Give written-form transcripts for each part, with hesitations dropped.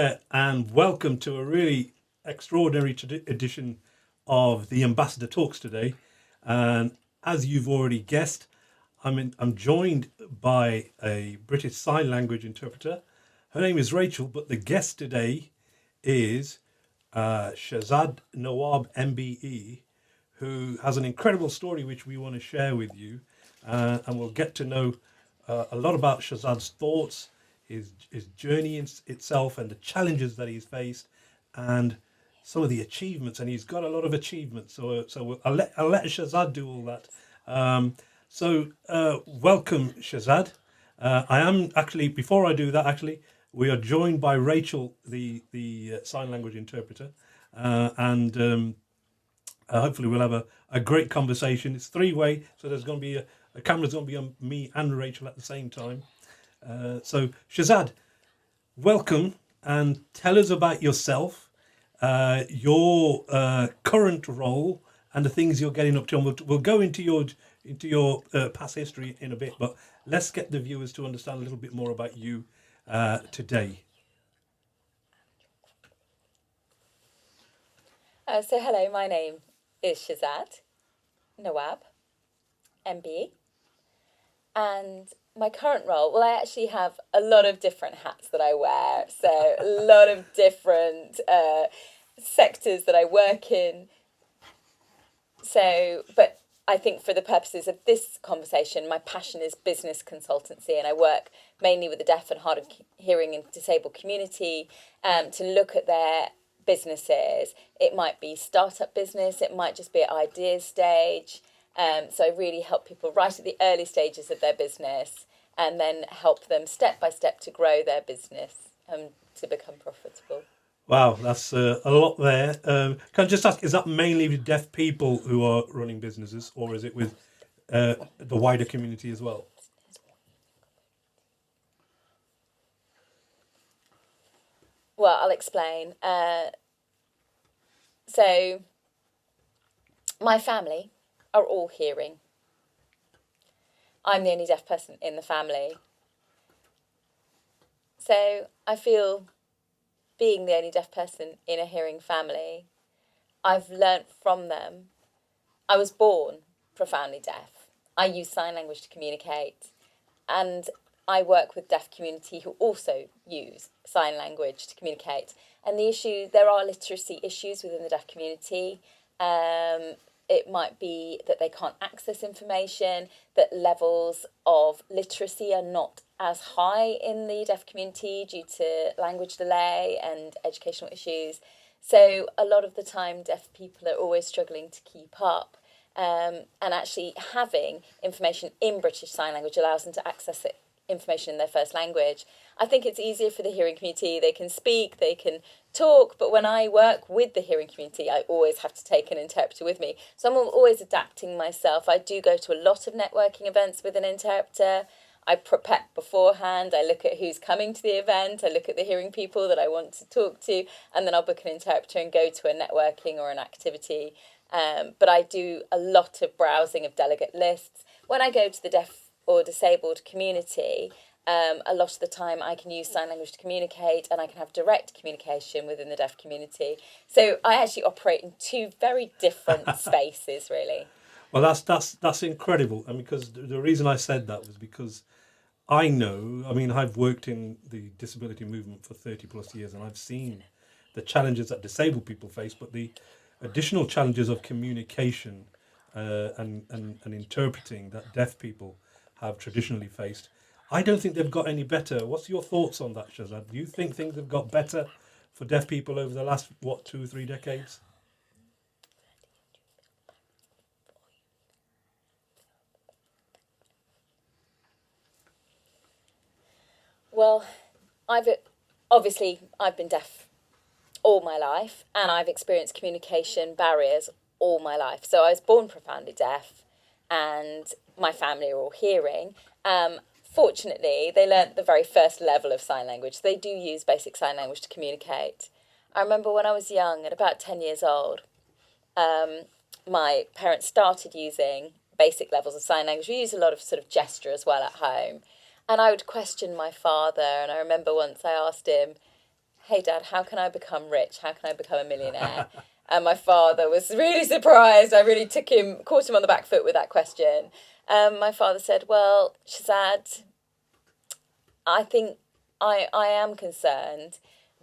there, and welcome to a really extraordinary edition of the Ambassador Talks today. And as you've already guessed, I'm joined by a British Sign Language interpreter. Her name is Rachel, but the guest today is Shezad Nawab MBE, who has an incredible story which we want to share with you. And we'll get to know a lot about Shezad's thoughts, his journey itself, and the challenges that he's faced, and some of the achievements. And he's got a lot of achievements. So I'll let Shezad do all that. Welcome, Shezad. I am actually, before I do that, we are joined by Rachel, the sign language interpreter, and hopefully we'll have a great conversation. It's three-way, so there's going to be a camera's going to be on me and Rachel at the same time. So Shezad, welcome, and tell us about yourself, your current role, and the things you're getting up to. And we'll go into your past history in a bit, but let's get the viewers to understand a little bit more about you today. Hello, my name is Shezad Nawab MBE, and my current role, well, I actually have a lot of different hats that I wear, so a lot of different sectors that I work in. But I think for the purposes of this conversation, my passion is business consultancy, and I work mainly with the deaf and hard of hearing and disabled community to look at their businesses. It might be startup business, it might just be at ideas stage. So I really help people right at the early stages of their business, and then help them step by step to grow their business and to become profitable. Wow, that's a lot there. Can I just ask, is that mainly with deaf people who are running businesses, or is it with the wider community as well? Well, I'll explain. So my family are all hearing. I'm the only deaf person in the family. So I feel, being the only deaf person in a hearing family, I've learnt from them. I was born profoundly deaf. I use sign language to communicate, and I work with deaf community who also use sign language to communicate. And there are literacy issues within the deaf community. It might be that they can't access information, that levels of literacy are not as high in the deaf community due to language delay and educational issues. So a lot of the time, deaf people are always struggling to keep up. And actually having information in British Sign Language allows them to access information in their first language. I think it's easier for the hearing community. They can speak, they can talk, but when I work with the hearing community, I always have to take an interpreter with me. So I'm always adapting myself. I do go to a lot of networking events with an interpreter. I prepare beforehand. I look at who's coming to the event. I look at the hearing people that I want to talk to, and then I'll book an interpreter and go to a networking or an activity. But I do a lot of browsing of delegate lists. When I go to the deaf or disabled community, a lot of the time I can use sign language to communicate, and I can have direct communication within the deaf community. So I actually operate in two very different spaces, really. Well, that's incredible. I mean, because the reason I said that was because I've worked in the disability movement for 30 plus years, and I've seen the challenges that disabled people face, but the additional challenges of communication and interpreting that deaf people have traditionally faced. I don't think they've got any better. What's your thoughts on that, Shezad? Do you think things have got better for deaf people over the last, 2-3 decades? Well, I've been deaf all my life, and I've experienced communication barriers all my life. So I was born profoundly deaf, and my family are all hearing. Fortunately, they learnt the very first level of sign language. They do use basic sign language to communicate. I remember when I was young, at about 10 years old, my parents started using basic levels of sign language. We use a lot of sort of gesture as well at home. And I would question my father. And I remember once I asked him, hey, Dad, how can I become rich? How can I become a millionaire? And my father was really surprised. I really caught him on the back foot with that question. My father said, well, Shezad, I think I am concerned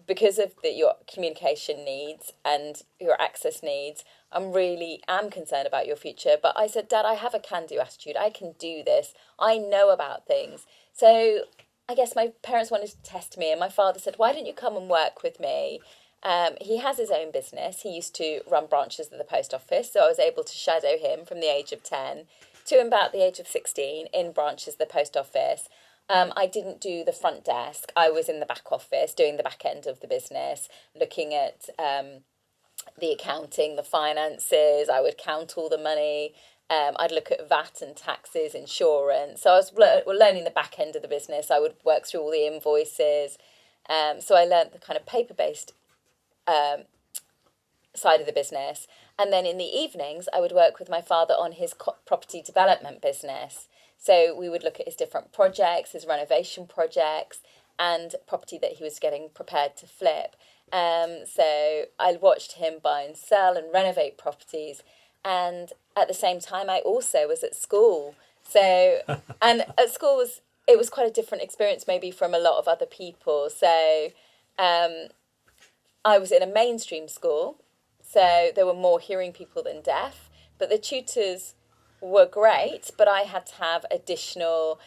because of your communication needs and your access needs. I'm concerned about your future. But I said, Dad, I have a can-do attitude. I can do this. I know about things. So I guess my parents wanted to test me, and my father said, why don't you come and work with me? He has his own business. He used to run branches of the post office, so I was able to shadow him from the age of 10 to about the age of 16 in branches of the post office. I didn't do the front desk. I was in the back office doing the back end of the business, looking at the accounting, the finances. I would count all the money. I'd look at VAT and taxes, insurance. So I was learning the back end of the business. I would work through all the invoices. So I learned the kind of paper-based side of the business. And then in the evenings, I would work with my father on his property development business. So we would look at his different projects, his renovation projects, and property that he was getting prepared to flip. So I watched him buy and sell and renovate properties. And at the same time, I also was at school. So, and at school it was quite a different experience maybe from a lot of other people. So I was in a mainstream school. So there were more hearing people than deaf, but the tutors were great, but I had to have additional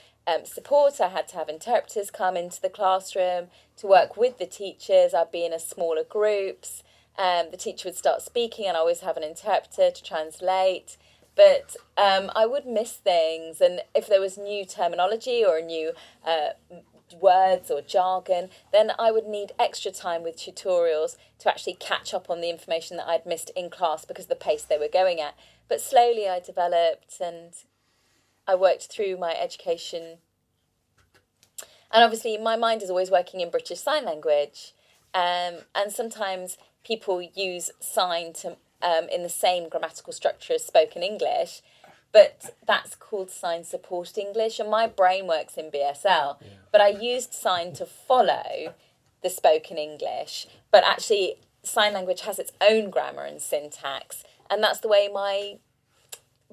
support. I had to have interpreters come into the classroom to work with the teachers. I'd be in a smaller groups. The teacher would start speaking and I always have an interpreter to translate. But I would miss things, and if there was new terminology or new words or jargon, then I would need extra time with tutorials to actually catch up on the information that I'd missed in class because of the pace they were going at. But slowly I developed and I worked through my education. And obviously my mind is always working in British Sign Language. And sometimes people use sign to in the same grammatical structure as spoken English, but that's called sign supported English, and my brain works in BSL. Yeah. But I used sign to follow the spoken English, but actually sign language has its own grammar and syntax, and that's the way my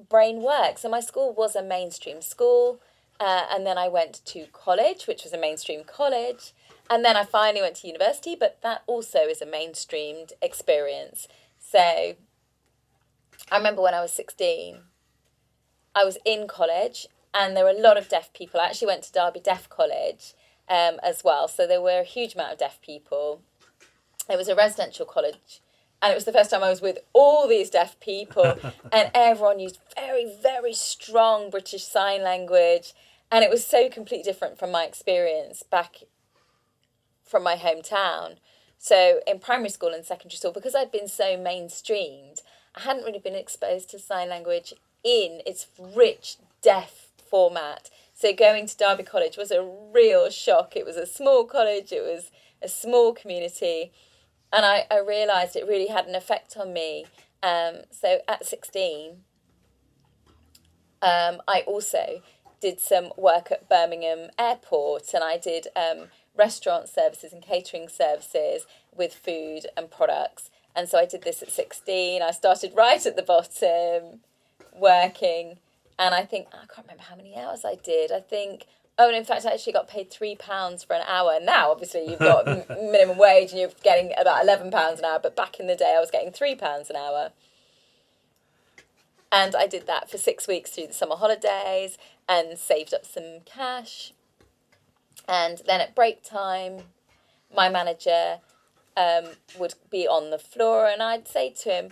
brain works. And my school was a mainstream school, and then I went to college, which was a mainstream college, and then I finally went to university, but that also is a mainstreamed experience. So I remember when I was 16, I was in college and there were a lot of deaf people. I actually went to Derby Deaf College as well. So there were a huge amount of deaf people. It was a residential college and it was the first time I was with all these deaf people and everyone used very, very strong British Sign Language. And it was so completely different from my experience back from my hometown. So in primary school and secondary school, because I'd been so mainstreamed, I hadn't really been exposed to sign language in its rich, deaf format. So going to Derby College was a real shock. It was a small college, it was a small community, and I realised it really had an effect on me. So at 16, I also did some work at Birmingham Airport, and I did restaurant services and catering services with food and products. And so I did this at 16. I started right at the bottom, working. And I think, I can't remember how many hours I did. I think, and in fact, I actually got paid £3 for an hour. Now, obviously, you've got minimum wage and you're getting about £11 an hour. But back in the day, I was getting £3 an hour. And I did that for 6 weeks through the summer holidays and saved up some cash. And then at break time, my manager would be on the floor and I'd say to him,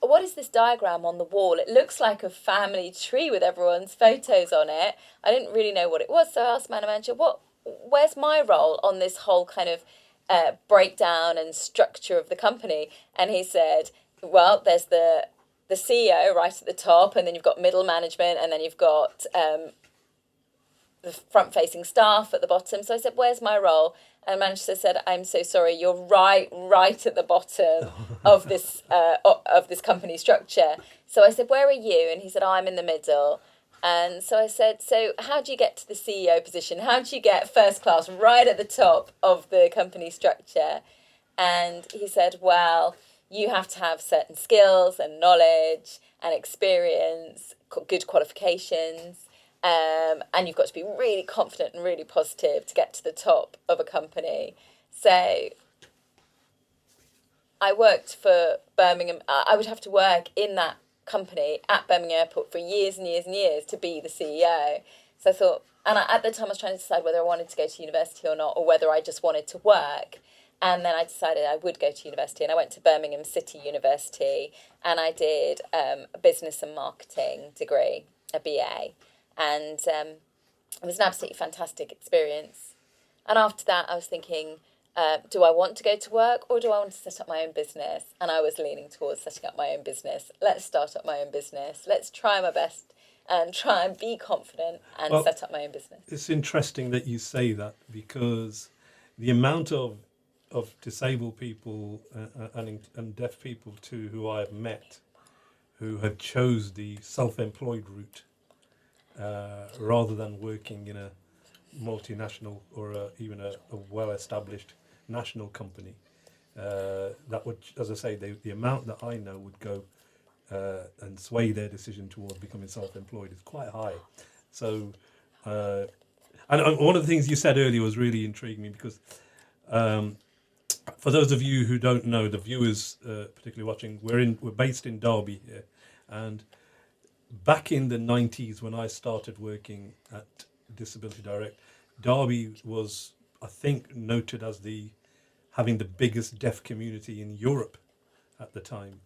what is this diagram on the wall? It looks like a family tree with everyone's photos on it. I didn't really know what it was, so I asked my manager, where's my role on this whole kind of breakdown and structure of the company? And he said, well, there's the CEO right at the top, and then you've got middle management, and then you've got the front-facing staff at the bottom. So I said, where's my role? And the manager said, I'm so sorry, you're right at the bottom of this company structure. So I said, where are you? And he said, I'm in the middle. And so I said, so how do you get to the CEO position? How do you get first class right at the top of the company structure? And he said, well, you have to have certain skills and knowledge and experience, good qualifications, and you've got to be really confident and really positive to get to the top of a company. So I worked for Birmingham. I would have to work in that company at Birmingham Airport for years and years and years to be the CEO. So I thought, and at the time I was trying to decide whether I wanted to go to university or not, or whether I just wanted to work. And then I decided I would go to university, and I went to Birmingham City University, and I did a business and marketing degree, a BA. And it was an absolutely fantastic experience. And after that, I was thinking, do I want to go to work, or do I want to set up my own business? And I was leaning towards setting up my own business. Let's start up my own business. Let's try my best and try and be confident and set up my own business. It's interesting that you say that, because the amount of disabled people and deaf people too who I have met who have chose the self-employed route rather than working in a multinational or even a well-established national company, that would, as I say, the amount that I know would go and sway their decision towards becoming self-employed is quite high. So, and one of the things you said earlier was really intriguing me, because for those of you who don't know, the viewers particularly watching, we're based in Derby here, and back in the 90s when I started working at Disability Direct, Derby was, I think, noted as having the biggest deaf community in Europe at the time,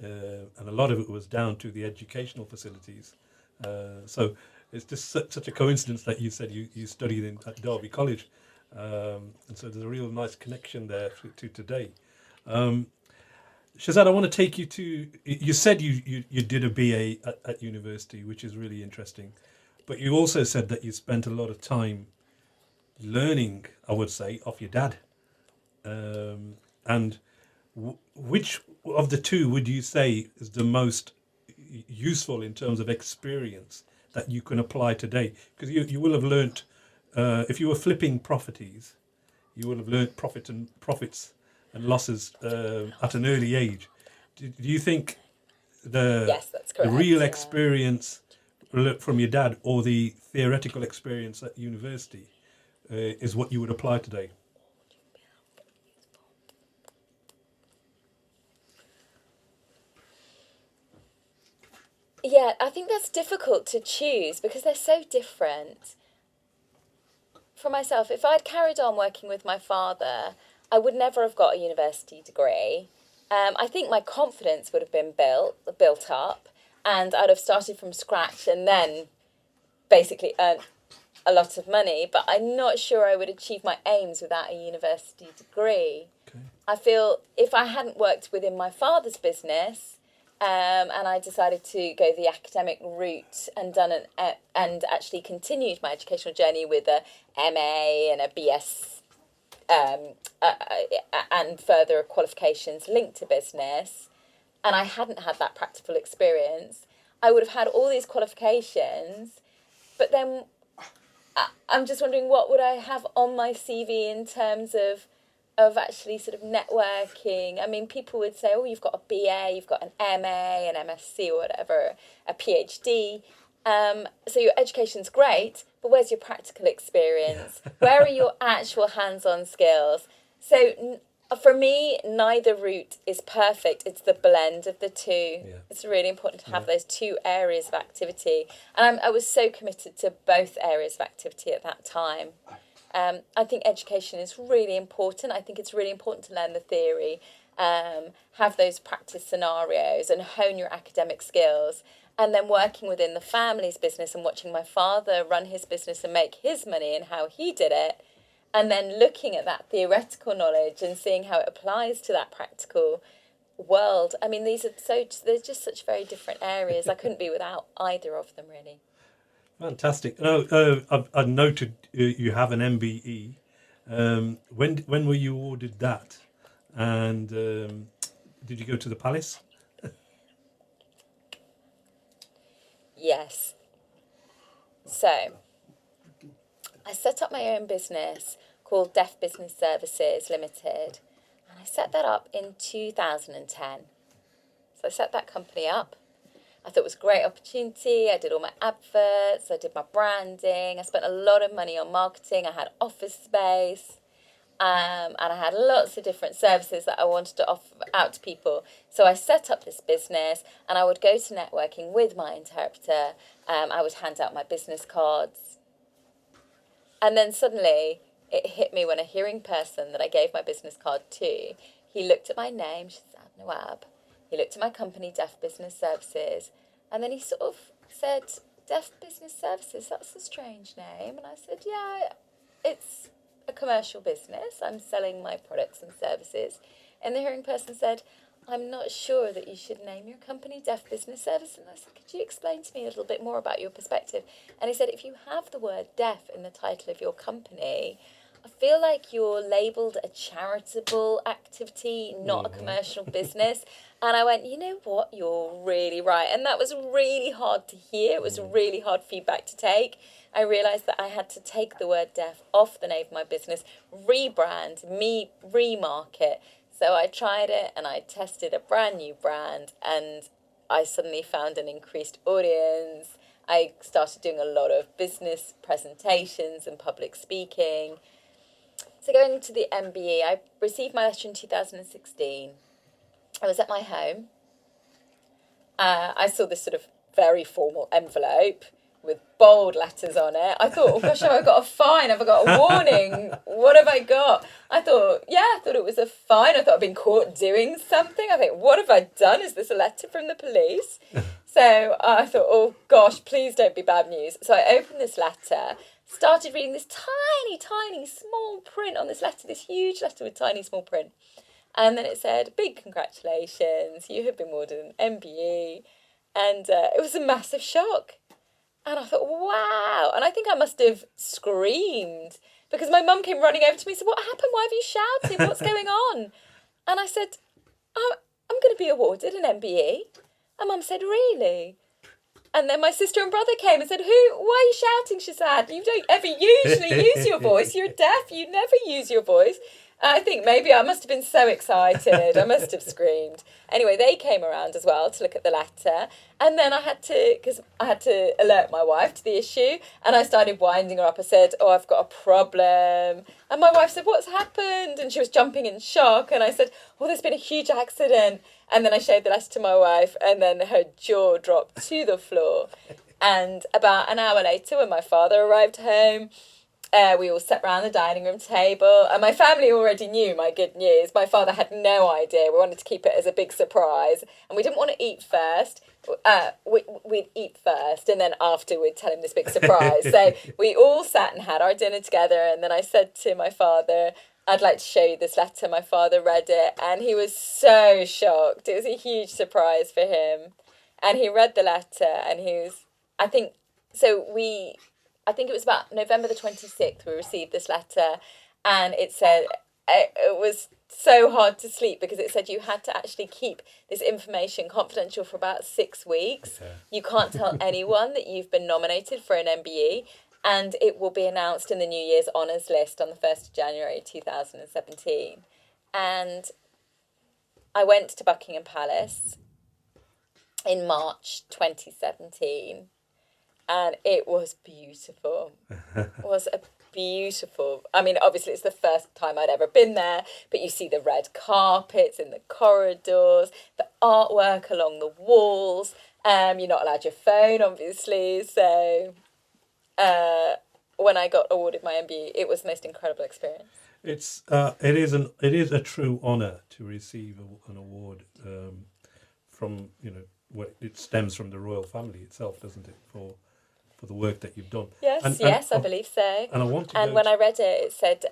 and a lot of it was down to the educational facilities. So it's just such a coincidence that you said you studied at Derby College. And so there's a real nice connection there to today. Shezad, I want to take you to, you said you did a BA at university, which is really interesting, but you also said that you spent a lot of time learning, I would say, off your dad. And which of the two would you say is the most useful in terms of experience that you can apply today? Because you will have learnt, if you were flipping properties, you will have learnt profits and losses at an early age. Do you think Yes, that's correct. the real experience from your dad or the theoretical experience at university is what you would apply today? Yeah, I think that's difficult to choose because they're so different. For myself, if I'd carried on working with my father, I would never have got a university degree. I think my confidence would have been built up, and I'd have started from scratch and then basically earned a lot of money. But I'm not sure I would achieve my aims without a university degree. Okay. I feel if I hadn't worked within my father's business, and I decided to go the academic route and and actually continued my educational journey with a MA and a BS, and further qualifications linked to business, and I hadn't had that practical experience, I would have had all these qualifications, but then I'm just wondering what would I have on my CV in terms of actually sort of networking. I mean, people would say, oh, you've got a BA, you've got an MA, an MSc or whatever, a PhD. So your education's great, but where's your practical experience? Where are your actual hands-on skills? So for me, neither route is perfect. It's the blend of the two. Yeah. It's really important to have those two areas of activity. And I was so committed to both areas of activity at that time. I think education is really important. I think it's really important to learn the theory, have those practice scenarios and hone your academic skills. And then working within the family's business and watching my father run his business and make his money and how he did it. And then looking at that theoretical knowledge and seeing how it applies to that practical world. I mean, they're just such very different areas. I couldn't be without either of them, really. Fantastic. I've noted you have an MBE. When were you awarded that? And did you go to the Palace? Yes. So I set up my own business called Deaf Business Services Limited, and I set that up in 2010. So I set that company up. I thought it was a great opportunity. I did all my adverts, I did my branding, I spent a lot of money on marketing, I had office space, and I had lots of different services that I wanted to offer out to people. So I set up this business, and I would go to networking with my interpreter. I would hand out my business cards. And then suddenly it hit me when a hearing person that I gave my business card to, he looked at my name, Shezad Nawab. He looked at my company, Deaf Business Services, and then he sort of said, Deaf Business Services, that's a strange name. And I said, yeah, it's a commercial business. I'm selling my products and services. And the hearing person said, I'm not sure that you should name your company Deaf Business Service. And I said, could you explain to me a little bit more about your perspective? And he said, if you have the word deaf in the title of your company, I feel like you're labelled a charitable activity, not a commercial business. And I went, you know what, you're really right. And that was really hard to hear. It was really hard feedback to take. I realised that I had to take the word deaf off the name of my business, rebrand, remarket. So I tried it and I tested a brand new brand, and I suddenly found an increased audience. I started doing a lot of business presentations and public speaking. So going to the MBE, I received my letter in 2016. I was at my home. I saw this sort of very formal envelope with bold letters on it. I thought, oh gosh, have I got a fine? Have I got a warning? What have I got? I thought it was a fine. I thought I'd been caught doing something. I think, what have I done? Is this a letter from the police? So I thought, oh gosh, please don't be bad news. So I opened this letter, started reading this tiny, tiny, small print on this letter, this huge letter with tiny, small print. And then it said, big congratulations, you have been awarded an MBE. And it was a massive shock. And I thought, wow. And I think I must have screamed because my mum came running over to me and said, what happened? Why have you shouted? What's going on? And I said, I'm going to be awarded an MBE. And Mum said, really? And then my sister and brother came and said, why are you shouting, Shezad? You don't ever usually use your voice. You're deaf. You never use your voice. I think maybe I must have been so excited. I must have screamed. Anyway, they came around as well to look at the letter. And then I had to alert my wife to the issue. And I started winding her up. I said, oh, I've got a problem. And my wife said, what's happened? And she was jumping in shock. And I said, oh, there's been a huge accident. And then I showed the letter to my wife. And then her jaw dropped to the floor. And about an hour later, when my father arrived home, we all sat round the dining room table, and my family already knew my good news. My father had no idea. We wanted to keep it as a big surprise, and we didn't want to eat first. We'd eat first, and then after we'd tell him this big surprise. So we all sat and had our dinner together, and then I said to my father, I'd like to show you this letter. My father read it, and he was so shocked. It was a huge surprise for him. And he read the letter, and he was, I think it was about November the 26th we received this letter, and it said, it was so hard to sleep because it said you had to actually keep this information confidential for about 6 weeks. Okay. You can't tell anyone that you've been nominated for an MBE, and it will be announced in the New Year's Honours list on the 1st of January 2017. And I went to Buckingham Palace in March 2017. And it was beautiful. It was a beautiful. I mean, obviously, it's the first time I'd ever been there, but you see the red carpets in the corridors, the artwork along the walls. You're not allowed your phone, obviously. So when I got awarded my MBE, it was the most incredible experience. It is a true honour to receive an award from, it stems from the royal family itself, doesn't it? For the work that you've done. Yes, I believe so. And when I read it said,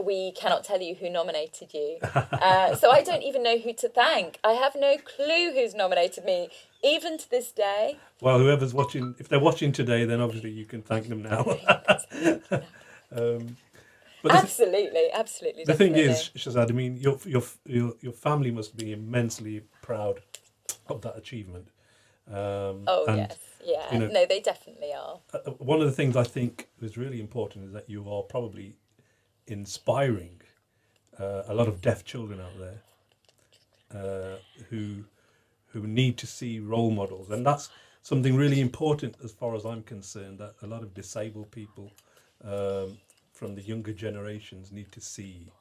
we cannot tell you who nominated you. So I don't even know who to thank. I have no clue who's nominated me, even to this day. Well, whoever's watching, if they're watching today, then obviously you can thank them now. But absolutely. The thing is, Shezad, I mean, your family must be immensely proud of that achievement. Oh, and yes. Yeah. you know, No, they definitely are. one of the things I think is really important is that you are probably inspiring a lot of deaf children out there uh, who need to see role models, and that's something really important as far as I'm concerned. That a lot of disabled people from the younger generations need to see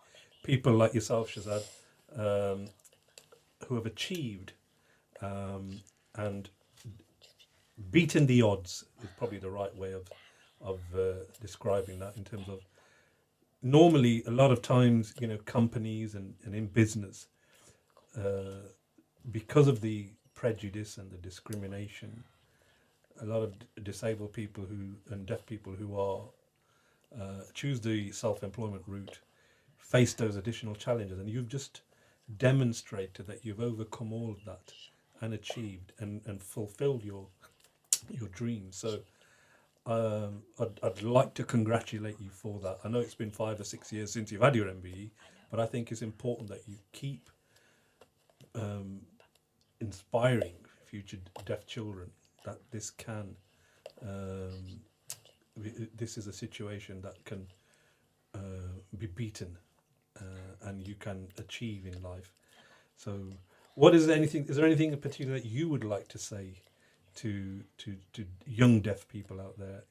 people like yourself, Shazad, um, who have achieved and beaten the odds is probably the right way of describing that. In terms of normally, a lot of times, companies and in business, because of the prejudice and the discrimination, a lot of disabled people and deaf people who are choose the self-employment route face those additional challenges, and you've just demonstrated that you've overcome all of that and achieved and fulfilled your dreams. So I'd like to congratulate you for that. I know it's been 5 or 6 years since you've had your MBE, but I think it's important that you keep inspiring future deaf children that this can this is a situation that can be beaten and you can achieve in life. So is there anything in particular that you would like to say to young deaf people out there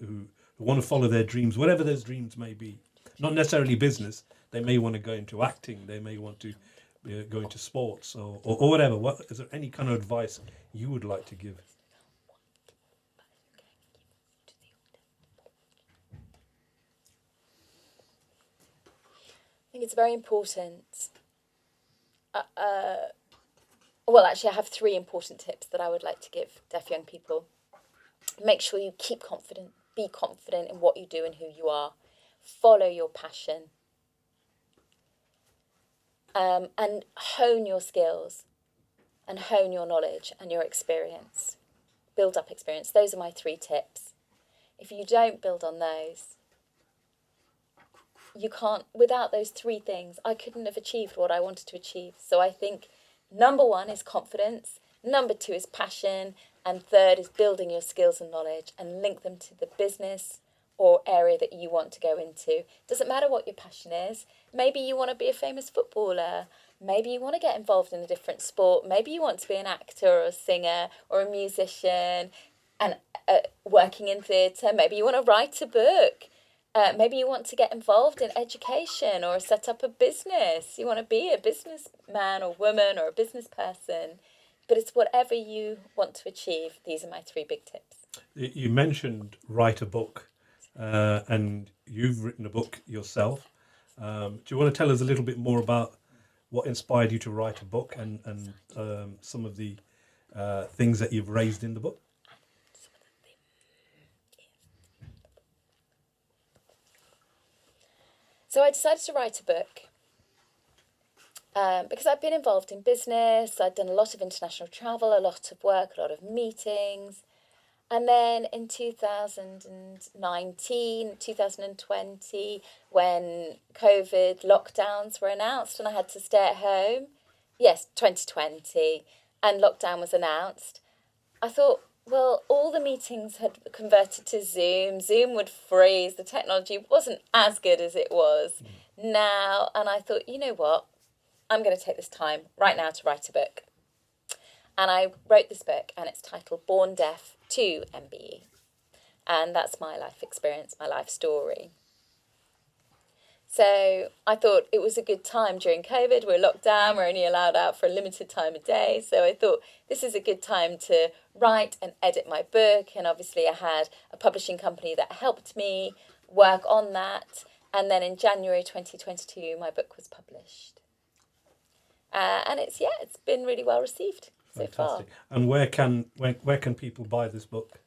who want to follow their dreams, whatever those dreams may be? Not necessarily business. They may want to go into acting. They may want to go into sports or whatever. Is there any kind of advice you would like to give? I think it's very important. Well, actually, I have 3 important tips that I would like to give deaf young people. Make sure you keep confident. Be confident in what you do and who you are. Follow your passion. And hone your skills and hone your knowledge and your experience. Build up experience. Those are my 3 tips. If you don't build on those, you can't, without those 3 things, I couldn't have achieved what I wanted to achieve. So I think number 1 is confidence, number 2 is passion, and 3rd is building your skills and knowledge and link them to the business or area that you want to go into. Doesn't matter what your passion is. Maybe you want to be a famous footballer. Maybe you want to get involved in a different sport. Maybe you want to be an actor or a singer or a musician and working in theatre. Maybe you want to write a book. Maybe you want to get involved in education or set up a business. You want to be a businessman or woman or a business person. But it's whatever you want to achieve. These are my 3 big tips. You mentioned write a book, and you've written a book yourself. Do you want to tell us a little bit more about what inspired you to write a book and some of the things that you've raised in the book? So I decided to write a book because I've been involved in business. I'd done a lot of international travel, a lot of work, a lot of meetings. And then in 2019, 2020, when COVID lockdowns were announced and I had to stay at home, yes, 2020, and lockdown was announced, I thought, well, all the meetings had converted to Zoom. Zoom would freeze. The technology wasn't as good as it was now. And I thought, you know what? I'm going to take this time right now to write a book. And I wrote this book, and it's titled Born Deaf to MBE. And that's my life experience, my life story. So I thought it was a good time during COVID. We're locked down. We're only allowed out for a limited time a day. So I thought this is a good time to write and edit my book. And obviously I had a publishing company that helped me work on that. And then in January 2022, my book was published. And it's been really well received so far. And where can people buy this book?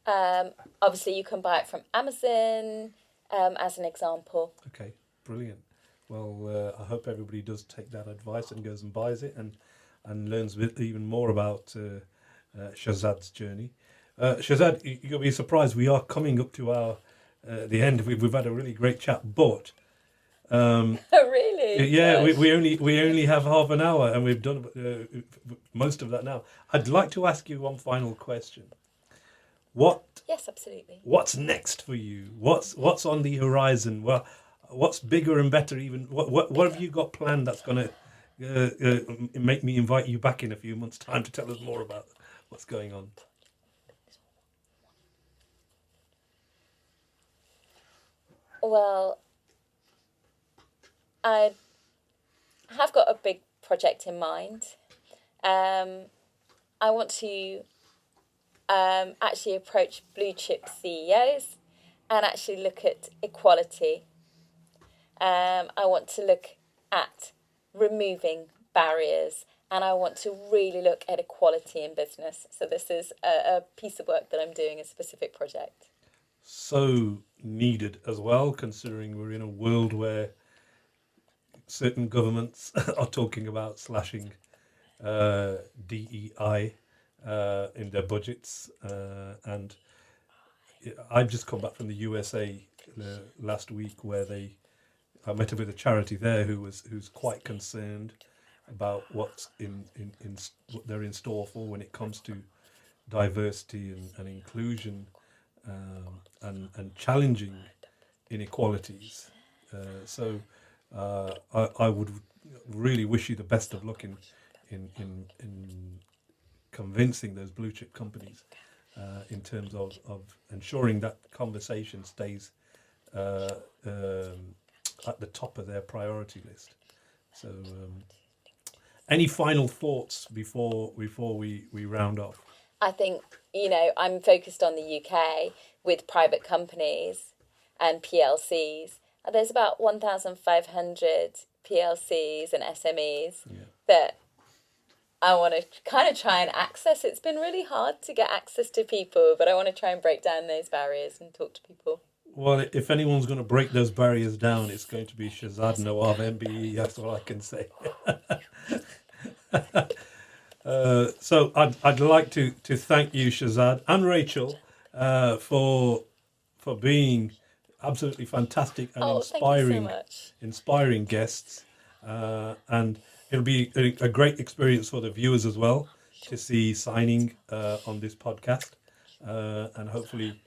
Obviously, you can buy it from Amazon, as an example. Okay, brilliant. Well, I hope everybody does take that advice and goes and buys it and learns even more about Shezad's journey. Shezad, you'll be surprised. We are coming up to the end. We've had a really great chat, but Really? Yeah, Gosh. we only have half an hour, and we've done most of that now. I'd like to ask you one final question. What Yes, absolutely. What's next for you? What's on the horizon? What's bigger and better? Even what have you got planned that's going to make me invite you back in a few months' time to tell us more about what's going on? Well, I have got a big project in mind. I want to actually approach blue chip CEOs and actually look at equality. I want to look at removing barriers, and I want to really look at equality in business. So this is a piece of work that I'm doing, a specific project. So needed as well, considering we're in a world where certain governments are talking about slashing DEI in their budgets, and I've just come back from the USA last week, where I met up with a charity there who's quite concerned about what's what they're in store for when it comes to diversity and inclusion, and challenging inequalities. So I would really wish you the best of luck in convincing those blue chip companies in terms of ensuring that conversation stays at the top of their priority list. So any final thoughts before we round off? I think, I'm focused on the UK with private companies and PLCs. And there's about 1,500 PLCs and SMEs that I want to kind of try and access. It's been really hard to get access to people, but I want to try and break down those barriers and talk to people. Well, if anyone's going to break those barriers down, it's going to be Shezad Nawab MBE. That's all I can say. So I'd like to thank you, Shezad, and Rachel, for being absolutely fantastic and inspiring. Thank you so much. Inspiring guests, and it'll be a great experience for the viewers as well to see signing on this podcast, and hopefully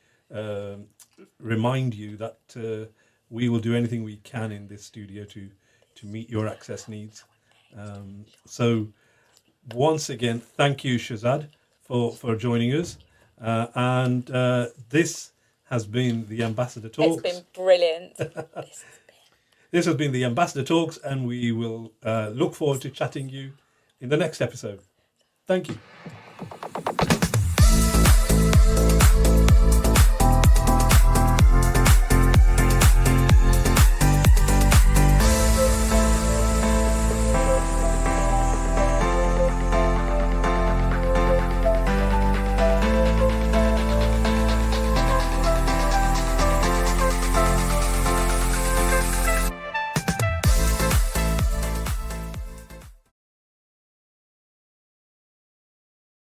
remind you that we will do anything we can in this studio to meet your access needs. So once again, thank you, Shezad, for joining us, and this has been the Ambassador Talks. It's been brilliant. This has been the Ambassador Talks, and we will look forward to chatting you in the next episode. Thank you.